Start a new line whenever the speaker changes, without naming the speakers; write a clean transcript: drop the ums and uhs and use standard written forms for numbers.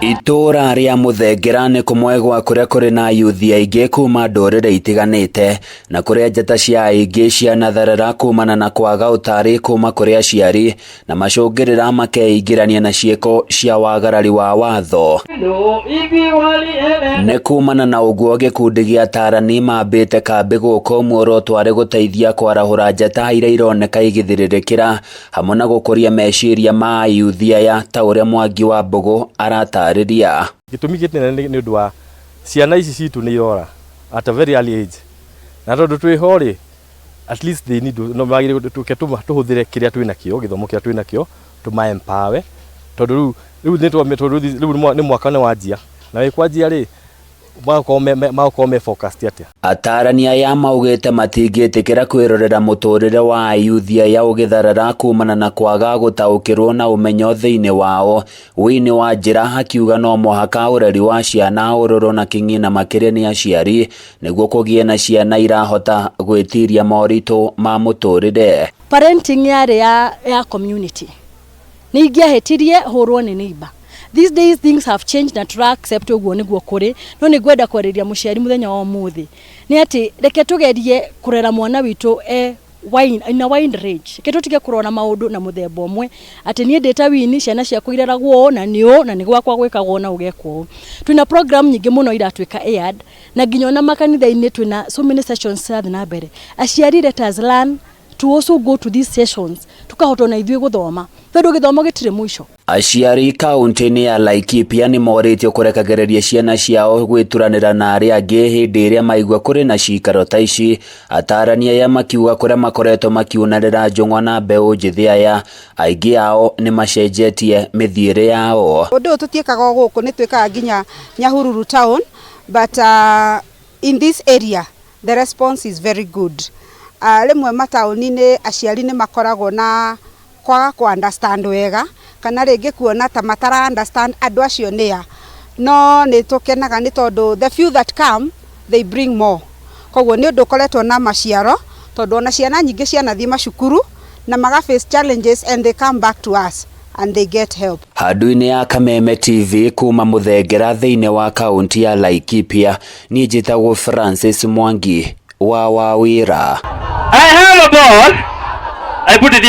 Itura ria Muthengera ni kumwe gwa kuria kuri na yuthi aingi kuma ndurire itiganite na kuria njata cia aingi cianatharara kumana na kwaga utari kuma kuri aciari na macungirira makeingirania na cieko cia wagarari wa watho. Ni kumana na uguo gikundi gia Atarani mambite kambi guku muoroto ari guteithia kwarahura njata iria ironeka igithiririkira hamwe na gukuria meciria ma yuthi aya ta uria Mwangi wa Mbugu arata
gitumi gitene ni undu wa ciana ici citu ni irora at a very early age na tondu twi hori at least they need no magire tuhuthire kiria twina kio githomo kiria twina kio tuma empower tondu riu ni mwaka ni wajia na wikwanjia ri makome focused atia.
Atarani aya maugite matingitikira kwirorera muturire wa yuthi aya ugitharara kumana na kwaga gutaukirwo na umenyo thiini wao wini wa njira hakiuga no muhaka ureri wa ciana ururu na king'ina makiria ni aciari niguo kugie na ciana irahota gwitiria moritu ma muturire.
Parenting yare ya community ni ingiahetirie hurwo ni neighbor. These days things have changed na tura accept uguo niguo kuri no ni gwenda kwereria muciari muthenya wa muthi ni ati reke tugerie kurera mwana witu wine range ke tutige kurona maundu na muthemba umwe ati ni ndeta wini ciana cia kuireragwo na ni gwakwa gwikagwo na ugekwo twina program nyingi muno iratwika aired na nginya na makanitha-ini twina so many sessions na mbere aciari let us learn to also go to these sessions tukahotwo na ithuĩ guthoma tondu githomo gitire mwisho.
Aciari kaunti-ini ya Laikipia ni moritio kurekagereria ciana ciao gwituranira na aria angi hindi iria maigua kuri na giikaro ta ici. Atarani aya makiuga kuria makoretwo makiunarira njung'wa na mbeu njithi aya aingi ao ni macenjetie mithiire yao.
Undu tutiekaga guku ni twikaga nginya Nyahururu town but in this area the response is very good. Rimwe matauni-ini aciari ni makoragwo na kwaga ku understand wega kana ringi kuona ta matara understand andu acio nia no ni tukenaga ni tondu the few that come they bring more koguo ni undu koretwo na maciaro tondu ona ciana nyingi cianathie macukuru na maga face challenges and they come back to us and they get help.
Handu-ini ya Kameme TV kuma Muthengera thiini wa kaunti ya Laikipia ni njitagwo Francis Mwangi wa Wawira.
I have a ball. I put it